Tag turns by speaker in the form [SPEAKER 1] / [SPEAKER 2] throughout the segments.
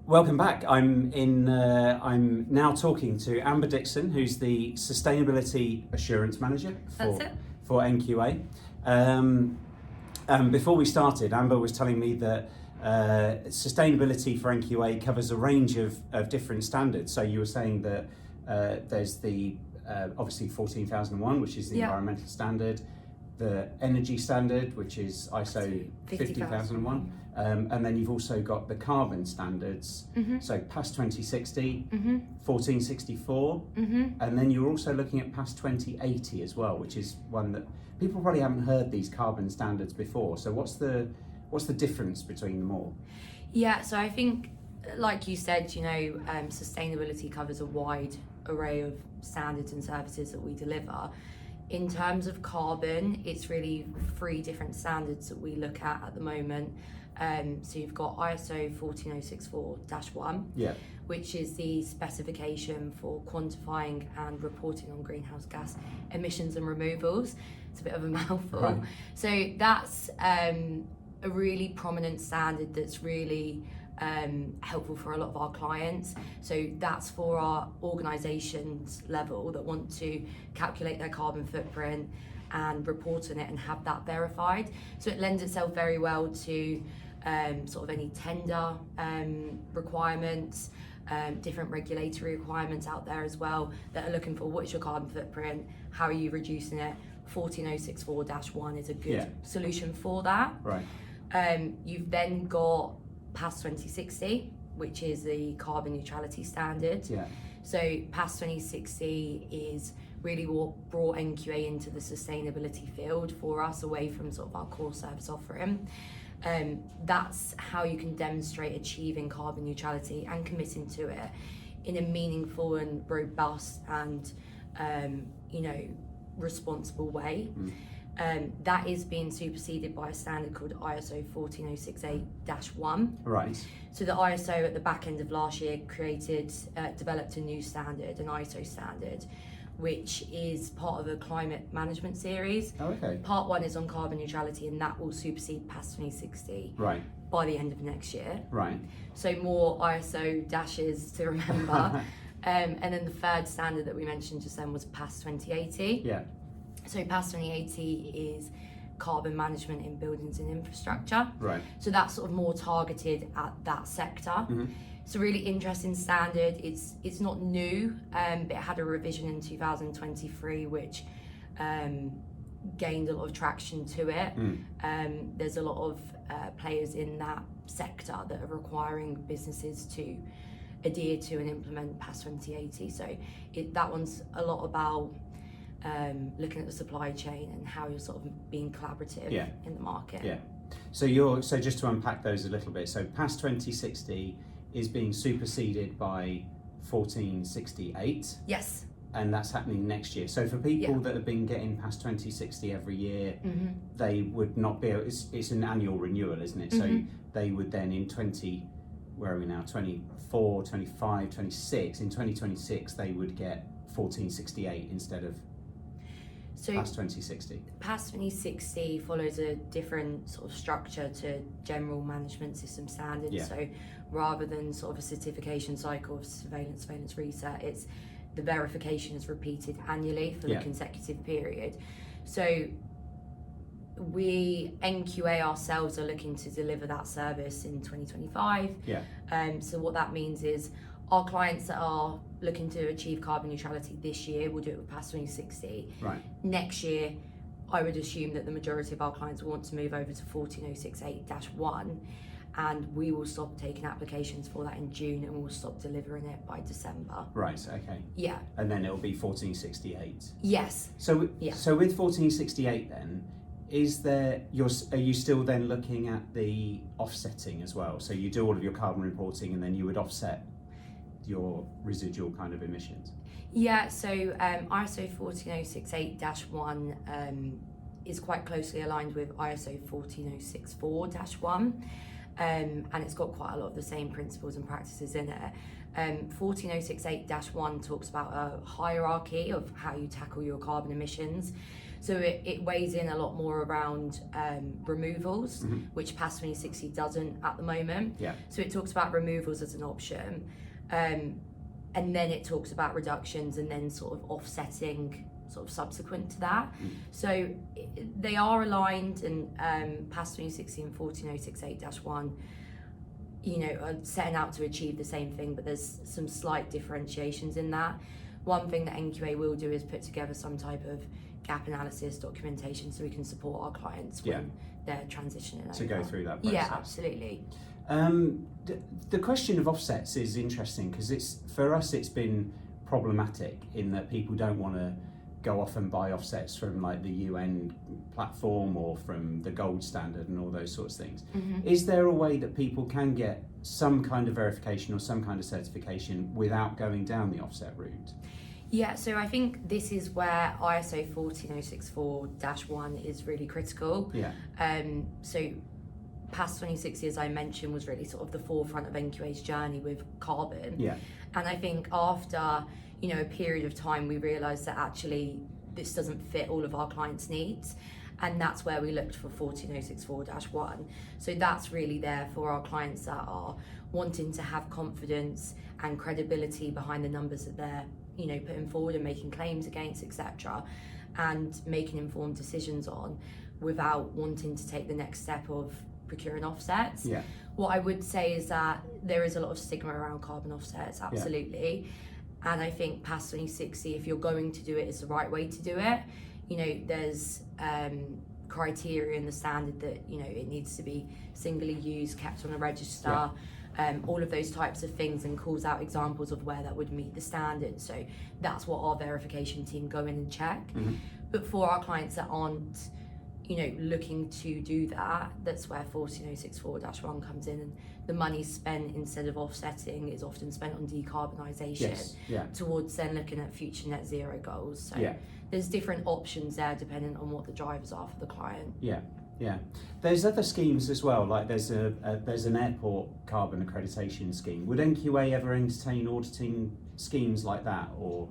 [SPEAKER 1] Welcome back. I'm now talking to Amber Dixon, who's the Sustainability Assurance Manager for NQA. Before we started, Amber was telling me that sustainability for NQA covers a range of different standards. So you were saying that there's the obviously 14001, which is the environmental standard, the energy standard, which is ISO 50001. And then you've also got the carbon standards, so PAS 2060, 1464, and then you're also looking at PAS 2080 as well, which is one that people probably haven't heard these carbon standards before. So what's the difference between them all?
[SPEAKER 2] Yeah, so I think, like you said, sustainability covers a wide array of standards and services that we deliver. In terms of carbon, it's really 3 different standards that we look at the moment. So you've got ISO 14064-1, which is the specification for quantifying and reporting on greenhouse gas emissions and removals. It's a bit of a mouthful. Right. So that's a really prominent standard that's really helpful for a lot of our clients. So that's for our organisations level that want to calculate their carbon footprint and report on it and have that verified. So it lends itself very well to sort of any tender requirements, different regulatory requirements out there as well that are looking for what's your carbon footprint, how are you reducing it. 14064-1 is a good solution for that.
[SPEAKER 1] Right.
[SPEAKER 2] You've then got PAS 2060, which is the carbon neutrality standard.
[SPEAKER 1] Yeah.
[SPEAKER 2] So PAS 2060 is really what brought NQA into the sustainability field for us, away from sort of our core service offering. That's how you can demonstrate achieving carbon neutrality and committing to it in a meaningful and robust and responsible way. That is being superseded by a standard called ISO 14068-1.
[SPEAKER 1] Right.
[SPEAKER 2] So the ISO at the back end of last year developed a new standard, an ISO standard, which is part of a climate management series.
[SPEAKER 1] Oh, okay.
[SPEAKER 2] Part 1 is on carbon neutrality, and that will supersede PAS 2060 by the end of next year.
[SPEAKER 1] Right.
[SPEAKER 2] So more ISO dashes to remember. And then the third standard that we mentioned just then was PAS 2080.
[SPEAKER 1] Yeah.
[SPEAKER 2] So PAS 2080 is carbon management in buildings and infrastructure.
[SPEAKER 1] Right.
[SPEAKER 2] So that's sort of more targeted at that sector. It's a really interesting standard. It's not new, but it had a revision in 2023, which gained a lot of traction to it. There's a lot of players in that sector that are requiring businesses to adhere to and implement PAS 2080. So that one's a lot about looking at the supply chain and how you're sort of being collaborative in the market.
[SPEAKER 1] Yeah. So just to unpack those a little bit. So PAS 2060 is being superseded by 1468.
[SPEAKER 2] Yes.
[SPEAKER 1] And that's happening next year. So for people that have been getting PAS 2060 every year, they would not be able, it's an annual renewal, isn't it? So they would then in 24, 25, 26, in 2026 they would get 1468 instead of PAS 2060.
[SPEAKER 2] PAS 2060 follows a different sort of structure to general management system standards.
[SPEAKER 1] Yeah.
[SPEAKER 2] So rather than sort of a certification cycle of surveillance reset, it's the verification is repeated annually for the consecutive period. So we, NQA ourselves, are looking to deliver that service in 2025. So what that means is our clients that are looking to achieve carbon neutrality this year will do it with PAS 2060.
[SPEAKER 1] Right.
[SPEAKER 2] Next year, I would assume that the majority of our clients will want to move over to 14068-1, and we will stop taking applications for that in June, and we'll stop delivering it by December.
[SPEAKER 1] Right, okay.
[SPEAKER 2] Yeah.
[SPEAKER 1] And then it'll be 1468.
[SPEAKER 2] Yes.
[SPEAKER 1] So with 1468 then, are you still then looking at the offsetting as well? So you do all of your carbon reporting and then you would offset your residual kind of emissions?
[SPEAKER 2] Yeah, so ISO 14068-1 is quite closely aligned with ISO 14064-1, and it's got quite a lot of the same principles and practices in it. 14068-1 talks about a hierarchy of how you tackle your carbon emissions. So it weighs in a lot more around removals, which PAS 2060 doesn't at the moment.
[SPEAKER 1] Yeah.
[SPEAKER 2] So it talks about removals as an option, and then it talks about reductions and then sort of offsetting sort of subsequent to that. So they are aligned, and PAS 2060 and 14068-1 are setting out to achieve the same thing, but there's some slight differentiations in that. One thing that NQA will do is put together some type of gap analysis documentation so we can support our clients when they're transitioning over.
[SPEAKER 1] To go through that process.
[SPEAKER 2] Yeah, absolutely.
[SPEAKER 1] The question of offsets is interesting because for us it's been problematic in that people don't want to go off and buy offsets from like the UN platform or from the gold standard and all those sorts of things. Is there a way that people can get some kind of verification or some kind of certification without going down the offset route?
[SPEAKER 2] Yeah, so I think this is where ISO 14064-1 is really critical.
[SPEAKER 1] Yeah.
[SPEAKER 2] So PAS 2060, as I mentioned, was really sort of the forefront of NQA's journey with carbon.
[SPEAKER 1] Yeah.
[SPEAKER 2] And I think after a period of time, we realised that actually this doesn't fit all of our clients' needs. And that's where we looked for 14064-1. So that's really there for our clients that are wanting to have confidence and credibility behind the numbers that they're putting forward and making claims against, etc., and making informed decisions on without wanting to take the next step of procuring offsets.
[SPEAKER 1] Yeah.
[SPEAKER 2] What I would say is that there is a lot of stigma around carbon offsets, absolutely. And I think PAS 2060, if you're going to do it, is the right way to do it. There's criteria in the standard that, it needs to be singly used, kept on a register, all of those types of things, and calls out examples of where that would meet the standard. So that's what our verification team go in and check. But for our clients that aren't, looking to do that, that's where 14064-1 comes in, and the money spent instead of offsetting is often spent on decarbonisation towards then looking at future net zero goals. So there's different options there depending on what the drivers are for the client.
[SPEAKER 1] Yeah. There's other schemes as well, like there's an airport carbon accreditation scheme. Would NQA ever entertain auditing schemes like that, or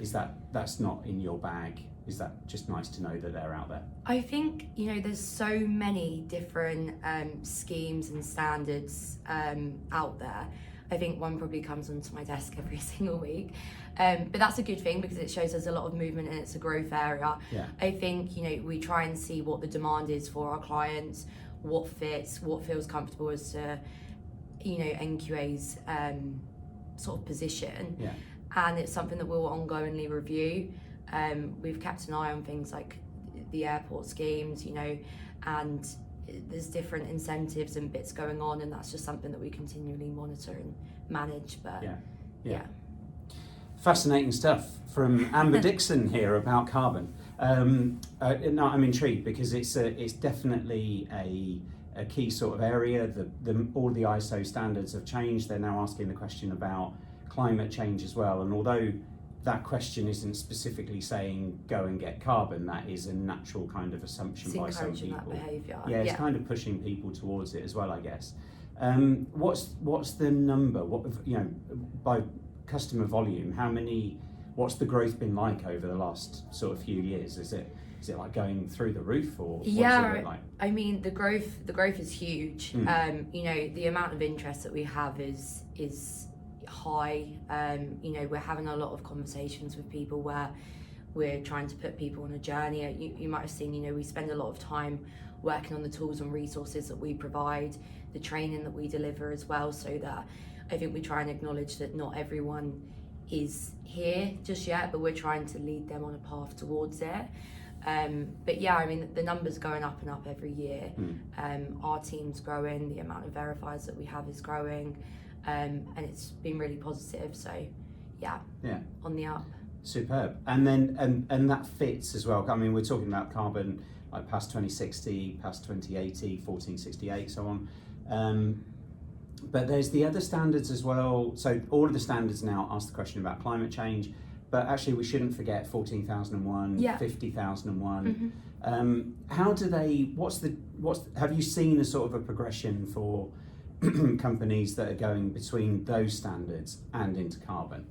[SPEAKER 1] is that's not in your bag? Is that just nice to know that they're out there?
[SPEAKER 2] I think, there's so many different schemes and standards out there. I think one probably comes onto my desk every single week. But that's a good thing because it shows there's a lot of movement and it's a growth area. I think, we try and see what the demand is for our clients, what fits, what feels comfortable as to, NQA's sort of position. And it's something that we'll ongoingly review. We've kept an eye on things like the airport schemes, and there's different incentives and bits going on, and that's just something that we continually monitor and manage. But
[SPEAKER 1] fascinating stuff from Amber Dixon here about carbon. No, I'm intrigued because it's definitely a key sort of area. All the ISO standards have changed. They're now asking the question about climate change as well, and although that question isn't specifically saying go and get carbon, that is a natural kind of assumption by some people.
[SPEAKER 2] That behaviour.
[SPEAKER 1] It's kind of pushing people towards it as well, I guess. What's the number? By customer volume, what's the growth been like over the last sort of few years? Is it like going through the roof, or what's it look like?
[SPEAKER 2] I mean, the growth is huge. The amount of interest that we have is high. We're having a lot of conversations with people where we're trying to put people on a journey. You might have seen, we spend a lot of time working on the tools and resources that we provide, the training that we deliver as well, so that I think we try and acknowledge that not everyone is here just yet, but we're trying to lead them on a path towards it. But the numbers going up and up every year. Our team's growing, the amount of verifiers that we have is growing. And it's been really positive, so on the up.
[SPEAKER 1] Superb. And then and that fits as well. I mean, we're talking about carbon like PAS 2060, PAS 2080, 1468, so on. But there's the other standards as well. So all of the standards now ask the question about climate change, but actually we shouldn't forget 14,001, 50,001. How do they? Have you seen a sort of a progression for companies that are going between those standards and into carbon?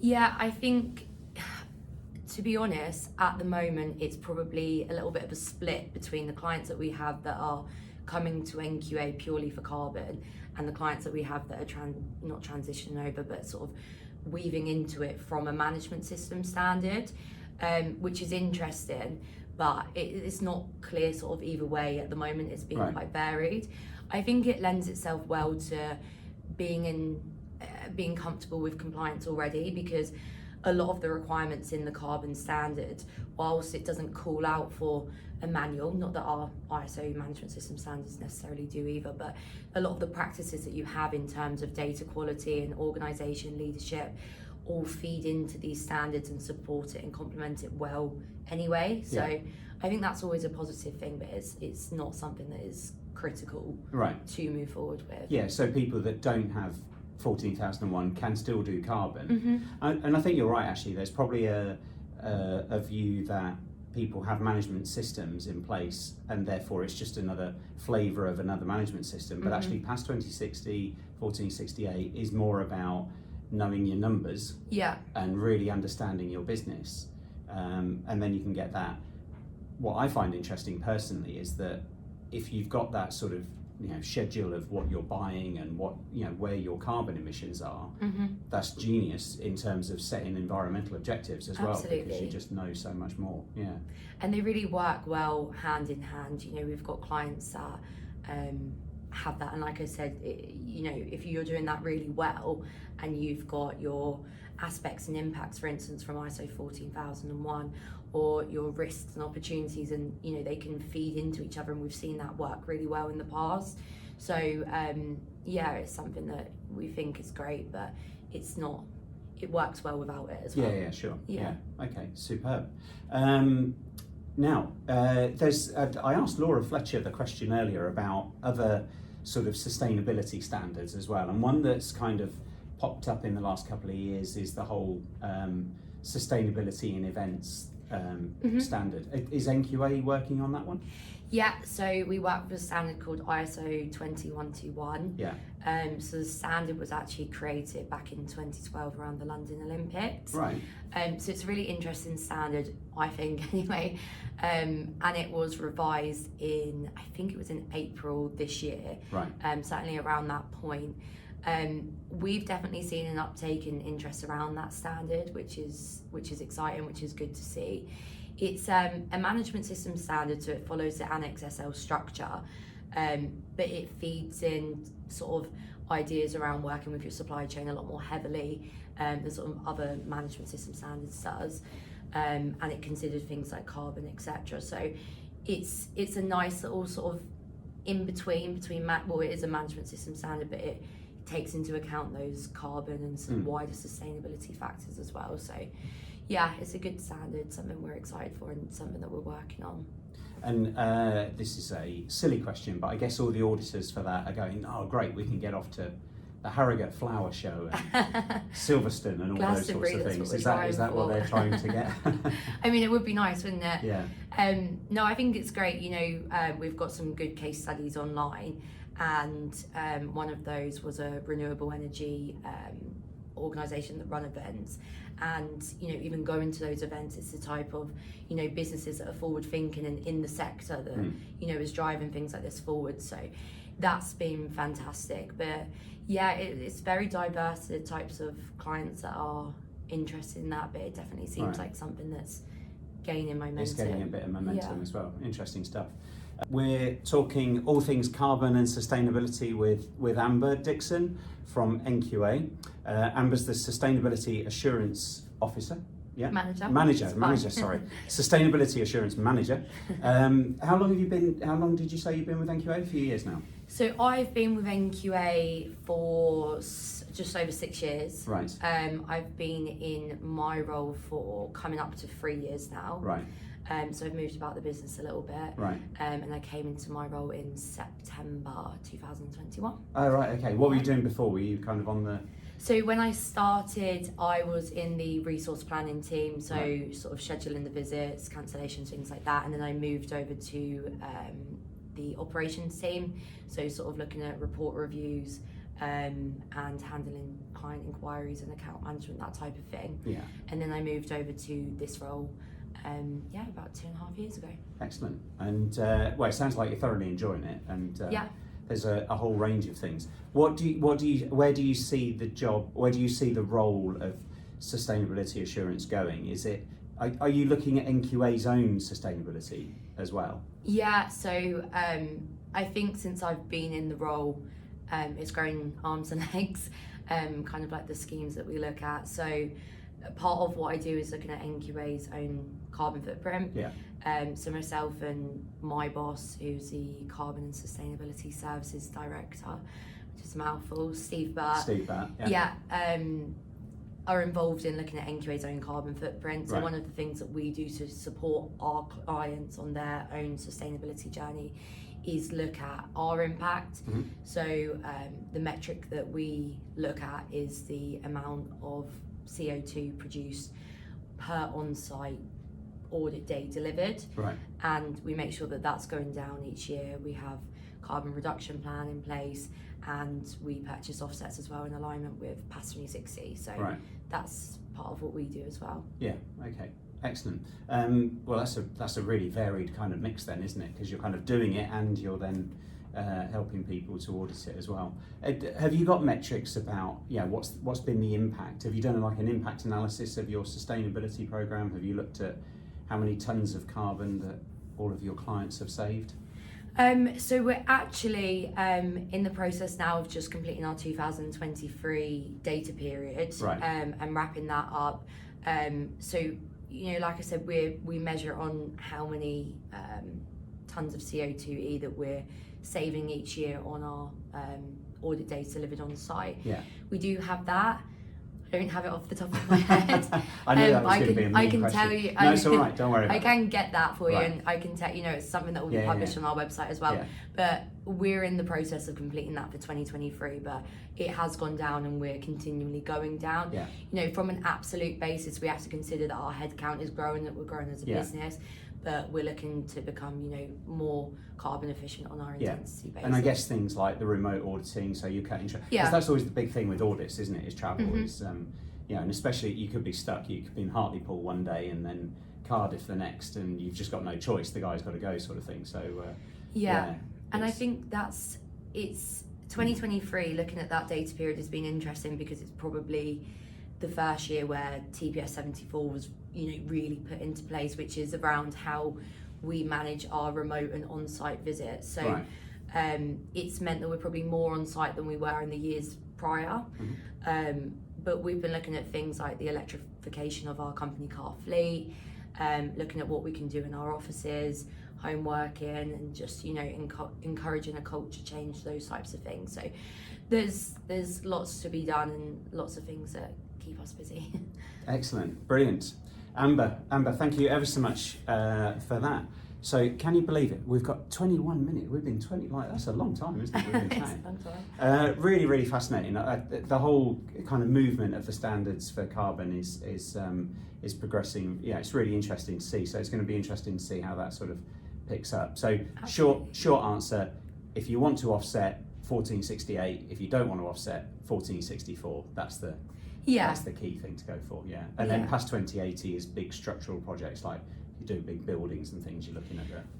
[SPEAKER 2] Yeah, I think To be honest, at the moment, it's probably a little bit of a split between the clients that we have that are coming to NQA purely for carbon, and the clients that we have that are not transitioning over, but sort of weaving into it from a management system standard, which is interesting, but it's not clear sort of either way at the moment. It's been quite varied. I think it lends itself well to being comfortable with compliance already, because a lot of the requirements in the carbon standard, whilst it doesn't call out for a manual, not that our ISO management system standards necessarily do either, but a lot of the practices that you have in terms of data quality and organisation leadership all feed into these standards and support it and complement it well anyway. So I think that's always a positive thing, but it's not something that is critical to move forward with.
[SPEAKER 1] Yeah, so people that don't have 14,001 can still do carbon. And I think you're right, actually. There's probably a view that people have management systems in place and therefore it's just another flavour of another management system. But actually past 2060, 1468 is more about knowing your numbers and really understanding your business. And then you can get that. What I find interesting personally is that if you've got that sort of schedule of what you're buying and what where your carbon emissions are, that's genius in terms of setting environmental objectives as well, because you just know so much more.
[SPEAKER 2] And they really work well hand in hand. We've got clients that have that, and like I said, if you're doing that really well and you've got your aspects and impacts, for instance, from ISO 14001, or your risks and opportunities, and they can feed into each other, and we've seen that work really well in the past. So it's something that we think is great, but it works well without it as well.
[SPEAKER 1] Sure. Okay, superb. Now there's I asked Laura Fletcher the question earlier about other sort of sustainability standards as well, and one that's kind of popped up in the last couple of years is the whole sustainability in events standard. Is NQA working on that one?
[SPEAKER 2] Yeah, so we work with a standard called ISO 20121. So the standard was actually created back in 2012 around the London Olympics.
[SPEAKER 1] Right.
[SPEAKER 2] So it's a really interesting standard, I think, anyway. And it was revised I think it was in April this year.
[SPEAKER 1] Right.
[SPEAKER 2] Certainly around that point. We've definitely seen an uptake in interest around that standard, which is exciting, which is good to see. It's a management system standard, so it follows the Annex SL structure, but it feeds in sort of ideas around working with your supply chain a lot more heavily than sort of other management system standards does, and it considered things like carbon, etc. So it's a nice little sort of in between it is a management system standard, but it takes into account those carbon and some wider sustainability factors as well. So it's a good standard, something we're excited for and something that we're working on.
[SPEAKER 1] And this is a silly question, but I guess all the auditors for that are going, oh great, we can get off to the Harrogate Flower Show and Silverstone and all those sorts of things. Is that what they're trying to get?
[SPEAKER 2] I mean, it would be nice, wouldn't it?
[SPEAKER 1] Yeah.
[SPEAKER 2] No, I think it's great. We've got some good case studies online, and one of those was a renewable energy organisation that run events, and even going to those events, it's the type of businesses that are forward thinking and in the sector that is driving things like this forward. So that's been fantastic. But it's very diverse, the types of clients that are interested in that, but it definitely seems like something that's gaining momentum.
[SPEAKER 1] It's gaining a bit of momentum as well. Interesting stuff. We're talking all things carbon and sustainability with Amber Dixon from NQA. Amber's the Sustainability Assurance Officer. Manager, sorry. Sustainability Assurance Manager. How long did you say you've been with NQA? A few years now.
[SPEAKER 2] So I've been with NQA for just over 6 years.
[SPEAKER 1] Right.
[SPEAKER 2] I've been in my role for coming up to 3 years now.
[SPEAKER 1] Right.
[SPEAKER 2] So I've moved about the business a little bit.
[SPEAKER 1] Right.
[SPEAKER 2] And I came into my role in September 2021.
[SPEAKER 1] Oh, right, okay. What were you doing before? Were you kind of on the...
[SPEAKER 2] So when I started, I was in the resource planning team, so sort of scheduling the visits, cancellations, things like that. And then I moved over to the operations team, so sort of looking at report reviews, and handling client inquiries and account management, that type of thing.
[SPEAKER 1] Yeah.
[SPEAKER 2] And then I moved over to this role, about 2.5 years ago.
[SPEAKER 1] Excellent. And well, it sounds like you're thoroughly enjoying it. And there's a whole range of things. Where do you see the job? Where do you see the role of sustainability assurance going? Is it? Are you looking at NQA's own sustainability as well?
[SPEAKER 2] Yeah. So I think since I've been in the role, it's grown arms and legs. Kind of like the schemes that we look at. So part of what I do is looking at NQA's own carbon footprint.
[SPEAKER 1] Yeah.
[SPEAKER 2] So myself and my boss, who's the Carbon and Sustainability Services Director, which is a mouthful, Steve Burt. Yeah. Are involved in looking at NQA's own carbon footprint. So one of the things that we do to support our clients on their own sustainability journey is look at our impact.
[SPEAKER 1] Mm-hmm.
[SPEAKER 2] So the metric that we look at is the amount of CO2 produced per on-site audit day delivered, and we make sure that that's going down each year. We have carbon reduction plan in place, and we purchase offsets as well in alignment with PAS 360. So that's part of what we do as well.
[SPEAKER 1] Yeah. Okay. Excellent. Well, that's a really varied kind of mix then, isn't it? Because you're kind of doing it and you're then helping people to audit it as well. Have you got metrics about what's been the impact? Have you done like an impact analysis of your sustainability program? Have you looked at how many tons of carbon that all of your clients have saved?
[SPEAKER 2] So we're actually in the process now of just completing our 2023 data period, and wrapping that up. So like I said, we measure on how many tons of CO2 that we're saving each year on our audit days delivered on site.
[SPEAKER 1] Yeah.
[SPEAKER 2] We do have that. I don't have it off the top of my head.
[SPEAKER 1] I knew that was going to be a mean question.
[SPEAKER 2] Tell you.
[SPEAKER 1] No, it's all right. Don't worry about it.
[SPEAKER 2] I can get that for you, and I can tell it's something that will be published on our website as well. Yeah. But we're in the process of completing that for 2023. But it has gone down, and we're continually going down.
[SPEAKER 1] Yeah.
[SPEAKER 2] From an absolute basis, we have to consider that our headcount is growing, that we're growing as a business. But we're looking to become, more carbon efficient on our intensity basis.
[SPEAKER 1] And I guess things like the remote auditing, so you're cutting travel. Because that's always the big thing with audits, isn't it? Is travel. Mm-hmm. Is and especially you could be stuck. You could be in Hartlepool one day and then Cardiff the next, and you've just got no choice. The guy's got to go, sort of thing. So
[SPEAKER 2] and I think it's 2023. Looking at that data period has been interesting because it's probably the first year where TPS 74 was really put into place, which is around how we manage our remote and on-site visits. So it's meant that we're probably more on site than we were in the years prior. Mm-hmm. But we've been looking at things like the electrification of our company car fleet, looking at what we can do in our offices, home working, and just encouraging a culture change, those types of things. So there's lots to be done and lots of things that keep us busy. Excellent, brilliant. Amber, thank you ever so much for that. So can you believe it? We've got 21 minutes. We've been that's a long time, isn't it? We've been chatting. It's a long time. Really, really fascinating. The whole kind of movement of the standards for carbon is progressing. Yeah, it's really interesting to see. So it's going to be interesting to see how that sort of picks up. So short answer: if you want to offset 1468, if you don't want to offset 1464, that's the key thing to go for. Yeah, and then past 2080 is big structural projects like. You do big buildings and things, you're looking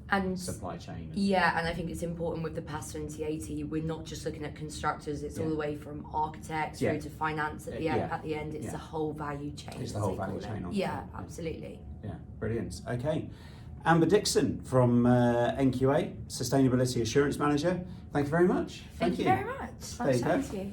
[SPEAKER 2] at the supply chain. And I think it's important with the PAS 2080, we're not just looking at constructors, it's all the way from architects through to finance at the end, it's the whole value chain. It's the whole value chain. Absolutely. Yeah, brilliant. Okay. Amber Dixon from NQA, Sustainability Assurance Manager. Thank you very much. Thank you very much. Nice chatting to you.